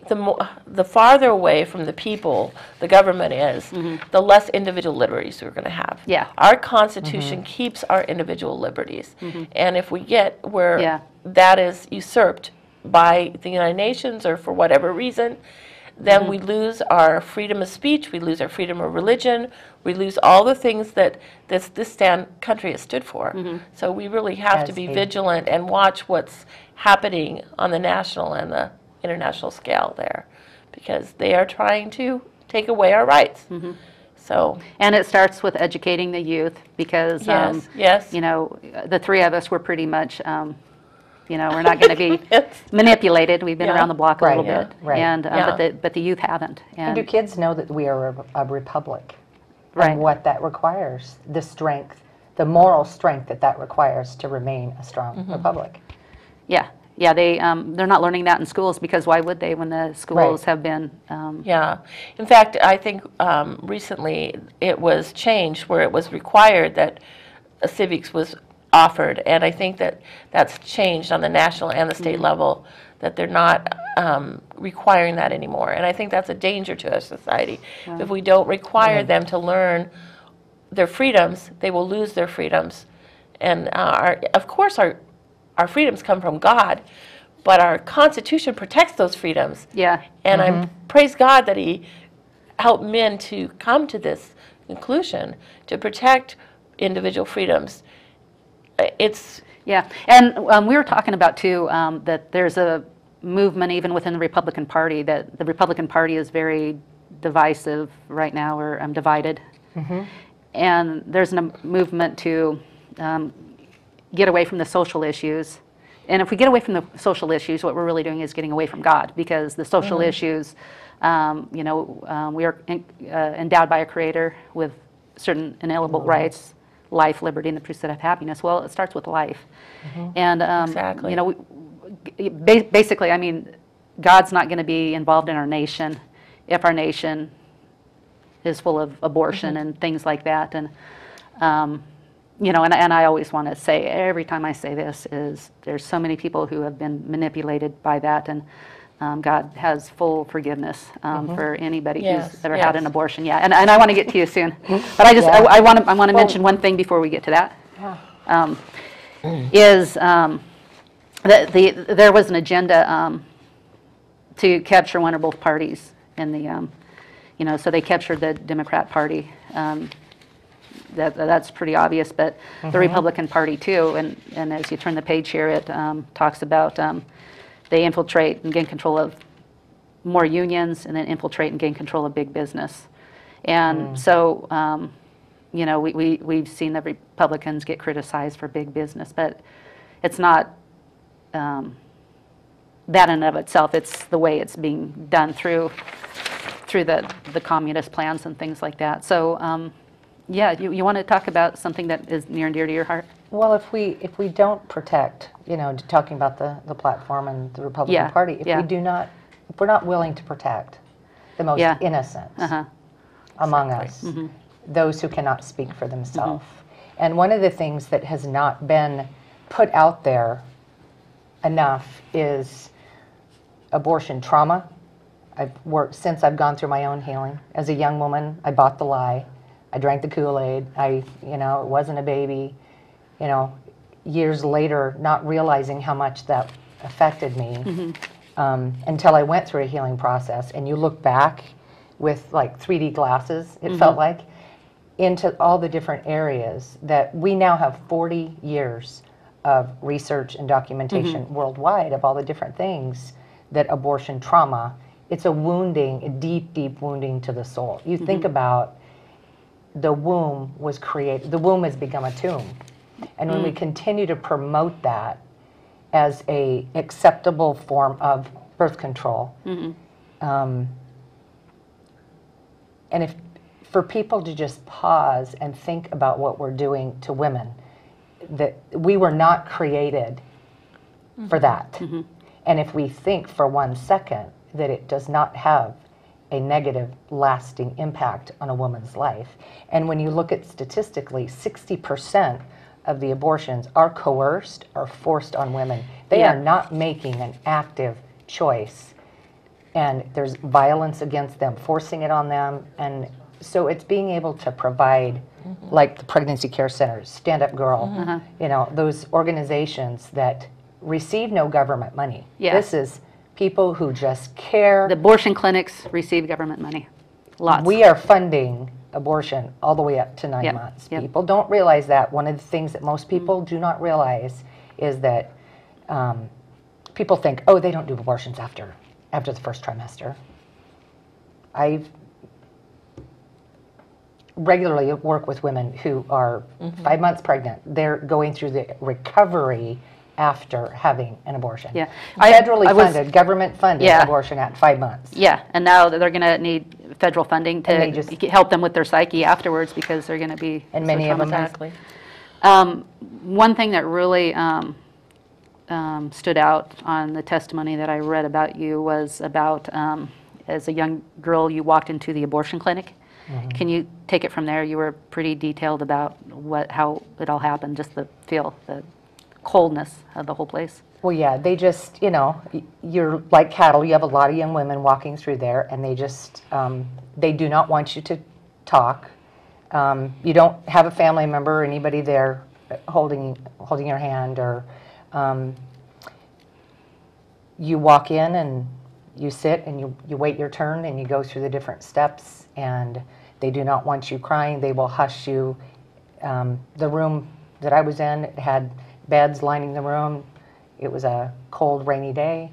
the farther away from the people the government is, the less individual liberties we're going to have. Yeah. Our Constitution keeps our individual liberties. And if we get where that is usurped by the United Nations or for whatever reason, then we lose our freedom of speech, we lose our freedom of religion, we lose all the things that this country has stood for. So we really have to be vigilant and watch what's happening on the national and the international scale there, because they are trying to take away our rights. So, and it starts with educating the youth, because you know, the three of us were pretty much you know, we're not going to be manipulated. We've been around the block a little bit, and but the youth haven't. And do kids know that we are a republic, and what that requires, the strength, the moral strength that requires to remain a strong republic? Yeah, they're not learning that in schools, because why would they when the schools have been? In fact, I think recently it was changed where it was required that civics was offered, and I think that that's changed on the national and the state level, that they're not requiring that anymore, and I think that's a danger to our society. If we don't require them to learn their freedoms, they will lose their freedoms, and of course our freedoms come from God, but our Constitution protects those freedoms. And I praise God that He helped men to come to this conclusion to protect individual freedoms. And we were talking about too that there's a movement even within the Republican Party, that the Republican Party is very divisive right now, or divided, and there's a movement to get away from the social issues. And if we get away from the social issues, what we're really doing is getting away from God, because the social issues, you know, we are endowed by a Creator with certain inalienable rights, life, liberty, and the pursuit of happiness. Well, it starts with life. And, you know, basically, I mean, God's not going to be involved in our nation if our nation is full of abortion and things like that. And, you know, and I always want to say, every time I say this, is there's so many people who have been manipulated by that, and God has full forgiveness for anybody who's ever had an abortion. And I want to get to you soon, but I just I want to mention one thing before we get to that. Is that there was an agenda to capture one or both parties in the you know, so they captured the Democrat Party. That's pretty obvious, but the Republican Party too. And as you turn the page here, it talks about they infiltrate and gain control of more unions, and then infiltrate and gain control of big business. And so, you know, we've seen the Republicans get criticized for big business, but it's not that in and of itself. It's the way it's being done through the communist plans and things like that. So, yeah, you want to talk about something that is near and dear to your heart? Well, if we don't protect, you know, talking about the platform and the Republican Party, if we're not willing to protect the most innocent among us, those who cannot speak for themselves. And one of the things that has not been put out there enough is abortion trauma. Since I've gone through my own healing. As a young woman, I bought the lie. I drank the Kool-Aid. You know, it wasn't a baby. You know, years later, not realizing how much that affected me until I went through a healing process. And you look back with like 3D glasses, it felt like, into all the different areas that we now have 40 years of research and documentation worldwide of all the different things that abortion trauma, it's a wounding, a deep, deep wounding to the soul. You think about the womb was created, the womb has become a tomb. And when we continue to promote that as a acceptable form of birth control, and if for people to just pause and think about what we're doing to women, that we were not created for that. And if we think for 1 second that it does not have a negative, lasting impact on a woman's life. And when you look at statistically, 60% of the abortions are coerced or forced on women. They are not making an active choice. and there's violence against them, forcing it on them. And so it's being able to provide, like the pregnancy care centers, Stand Up Girl, you know, those organizations that receive no government money. Yeah. This is people who just care. The abortion clinics receive government money, lots. We are funding abortion all the way up to 9 Yep. months. Yep. People don't realize that. One of the things that most people do not realize is that people think, oh, they don't do abortions after the first trimester. I regularly work with women who are 5 months pregnant. They're going through the recovery after having an abortion. Yeah. Federally I was- funded, government funded Yeah. abortion at 5 months. Yeah, and now they're going to need federal funding And they to just- help them with their psyche afterwards because they're going to be And so many of them- Exactly. One thing that really stood out on the testimony that I read about you was about as a young girl, you walked into the abortion clinic. Can you take it from there? You were pretty detailed about how it all happened, just the feel, the coldness of the whole place. Well, yeah, they just, you know, you're like cattle. You have a lot of young women walking through there, and they just, they do not want you to talk. You don't have a family member or anybody there holding your hand, or you walk in and you sit and you wait your turn and you go through the different steps, and they do not want you crying. They will hush you. The room that I was in had beds lining the room. It was a cold, rainy day,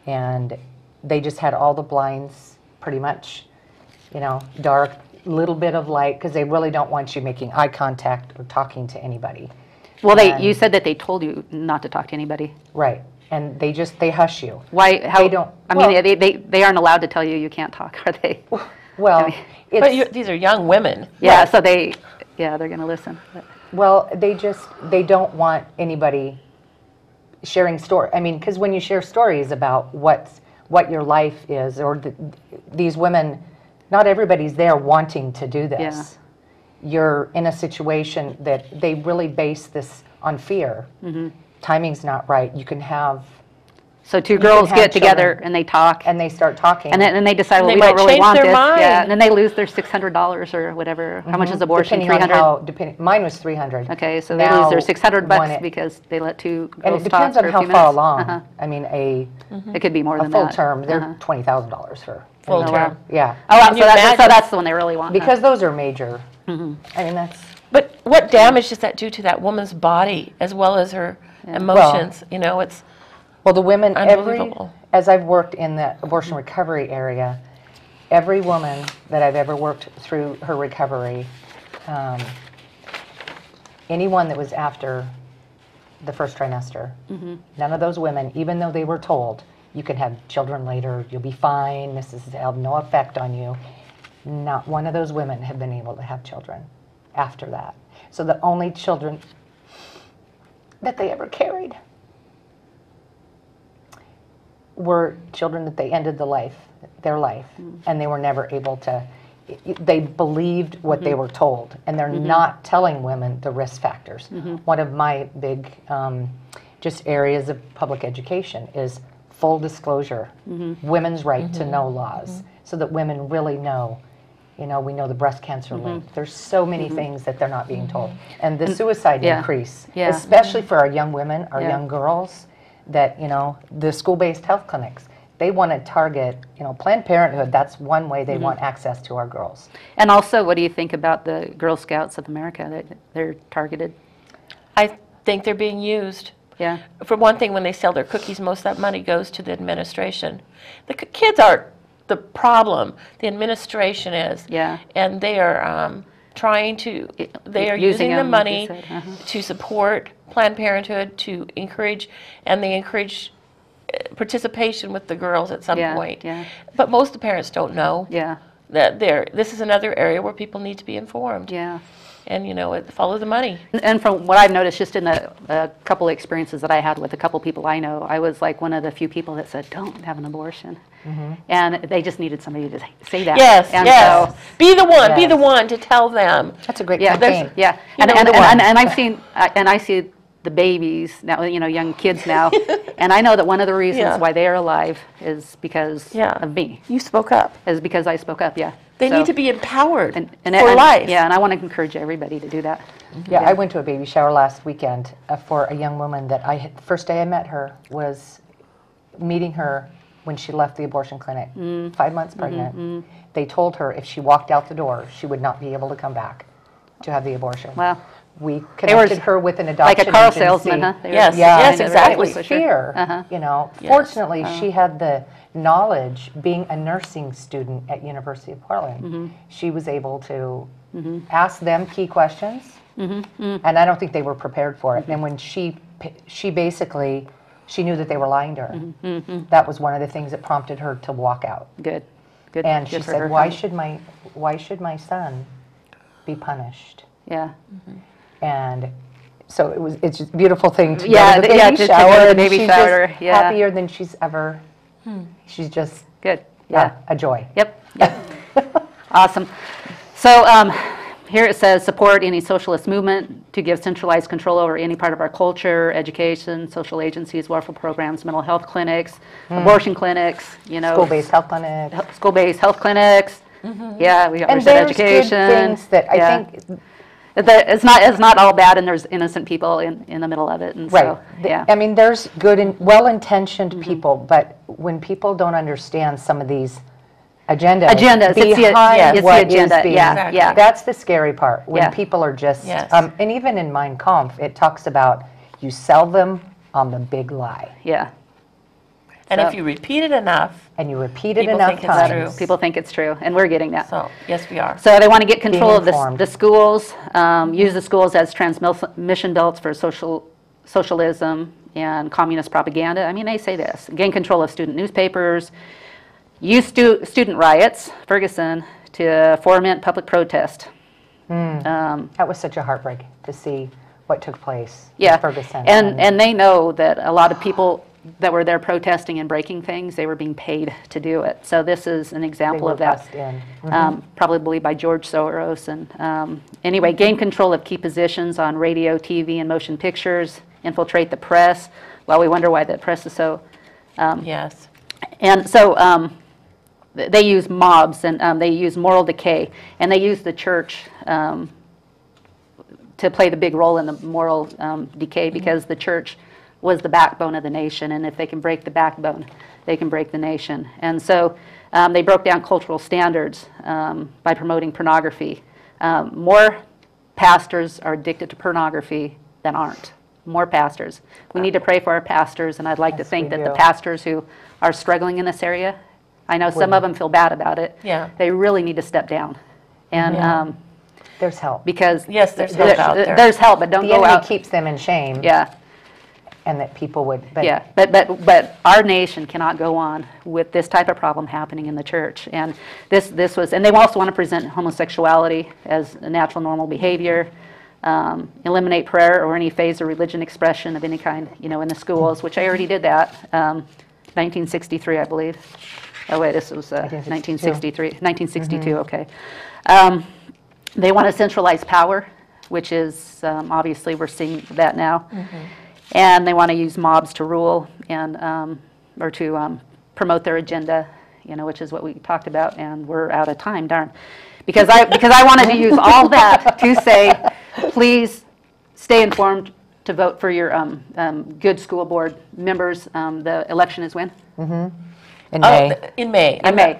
and they just had all the blinds pretty much, you know, dark, little bit of light, because they really don't want you making eye contact or talking to anybody. Well, And- you said that they told you not to talk to anybody. Right, and they hush you. Why? How? They don't- I mean, well- they aren't allowed to tell you can't talk, are they? Well, But it's, these are young women. Yeah. Right. So they're going to listen. But- well, they don't want anybody sharing story. I mean, because when you share stories about what your life is, or these women, not everybody's there wanting to do this. You're in a situation that they really base this on fear. Timing's not right. You can have, So two can girls have get together children. and they talk, and they start talking. and then they decide, well, They we don't might really change want their this. mind. Yeah, and then they lose their $600 or whatever. How much is abortion? Depending on $300. mine was 300. Okay, so they Now, lose their $600 when it- because they let two And girls it depends talk on for a how few far minutes. along. I mean, It could be more a than full that. term, they're $20,000 for. Full Oh, wow. term. Yeah, Oh, wow, Can you so imagine? that's the one they really want. huh? because those are major. I mean, that's, But what damage does that do to that woman's body as well as her emotions? You know, it's well, the women, Unbelievable. as I've worked in the abortion recovery area, every woman that I've ever worked through her recovery, anyone that was after the first trimester, none of those women, even though they were told, you can have children later, you'll be fine, this is have no effect on you, not one of those women have been able to have children after that. So the only children that they ever carried were children that they ended their life, and they were never able to, they believed what they were told, and they're not telling women the risk factors. One of my big just areas of public education is full disclosure, women's right to know laws, so that women really know. You know, we know the breast cancer link. There's so many things that they're not being told. And the suicide increase, especially for our young women, our young girls, that, you know, the school-based health clinics, they want to target, you know, Planned Parenthood, that's one way they want access to our girls. And also, what do you think about the Girl Scouts of America, that they're targeted? I think they're being used. Yeah. For one thing, when they sell their cookies, most of that money goes to the administration. The kids aren't the problem. The administration is. Yeah. And they are trying to, they are Using using the them, like you money said, to support Planned Parenthood, to encourage, and they encourage participation with the girls at some point. Yeah. But most of the parents don't know Yeah. that this is another area where people need to be informed. Yeah. And, you know, follow the money. And from what I've noticed, just in the couple of experiences that I had with a couple people I know, I was like one of the few people that said, don't have an abortion. And they just needed somebody to say that. Yes, and yes. So, Be the one. Be Yes. the one to tell them. That's a great yeah, campaign. yeah. You And, know, and, the and, one. and I've seen, and I see the babies now, young kids now, and I know that one of the reasons why they are alive is because of me. You spoke up. Is because I spoke up. Yeah. They need to be empowered for life. Yeah, and I want to encourage everybody to do that. Yeah, I went to a baby shower last weekend for a young woman that first day I met her was meeting her when she left the abortion clinic, 5 months pregnant. They told her if she walked out the door, she would not be able to come back to have the abortion. Wow. We connected her with an adoption like a car agency. salesman, huh? Yes, exactly. It was fear, Fortunately, she had the knowledge, being a nursing student at University of Portland. She was able to ask them key questions, and I don't think they were prepared for it. And when she basically, she knew that they were lying to her. That was one of the things that prompted her to walk out. Good. And she said, why should my son be punished? Yeah. And so it's just a beautiful thing to go to the baby to shower. go to the baby shower. Just happier than she's ever. She's just good. A joy. Yep. Awesome. So here it says support any socialist movement to give centralized control over any part of our culture, education, social agencies, welfare programs, mental health clinics, abortion clinics. School-based health clinics. School-based health clinics. Yeah, we and said there's education. Good things that I think. It's not all bad, and there's innocent people in the middle of it, and right. So yeah. I mean, there's good and well-intentioned people, but when people don't understand some of these agendas behind it's the agenda. Is being, Yeah. That's the scary part. When people are just, and even in Mein Kampf, it talks about you sell them on the big lie. Yeah. And if you repeat it enough, and you repeat it enough times, people think it's true, and we're getting that. So yes, we are. So they want to get control of the schools, use the schools as transmission belts for socialism and communist propaganda. I mean, they say this: gain control of student newspapers, use student riots, Ferguson, to foment public protest. That was such a heartbreak to see what took place in Ferguson. And they know that a lot of people that were there protesting and breaking things, they were being paid to do it. So this is an example of that, probably by George Soros. And anyway, gain control of key positions on radio, TV, and motion pictures, infiltrate the press. Well, we wonder why the press is so... yes. And so they use mobs, and they use moral decay, and they use the church to play the big role in the moral decay, because the church was the backbone of the nation, and if they can break the backbone, they can break the nation. And so they broke down cultural standards by promoting pornography. More pastors are addicted to pornography than aren't. More pastors. We need to pray for our pastors, and I'd like to think that the pastors who are struggling in this area, I know some of them feel bad about it. Yeah. They really need to step down. And there's help. Because yes, there's help out there. There's help, but don't go out. The enemy keeps them in shame. Yeah. And that people would. But our nation cannot go on with this type of problem happening in the church. And this was, and they also want to present homosexuality as a natural, normal behavior, eliminate prayer or any phase of religion expression of any kind, in the schools, which I already did that, 1963, I believe. Oh wait, this was 1962. Okay. They want to centralize power, which is obviously we're seeing that now. And they want to use mobs to rule and or to promote their agenda, which is what we talked about. And we're out of time, darn. Because I wanted to use all that to say, please stay informed to vote for your good school board members. The election is when? In May. In May. In May.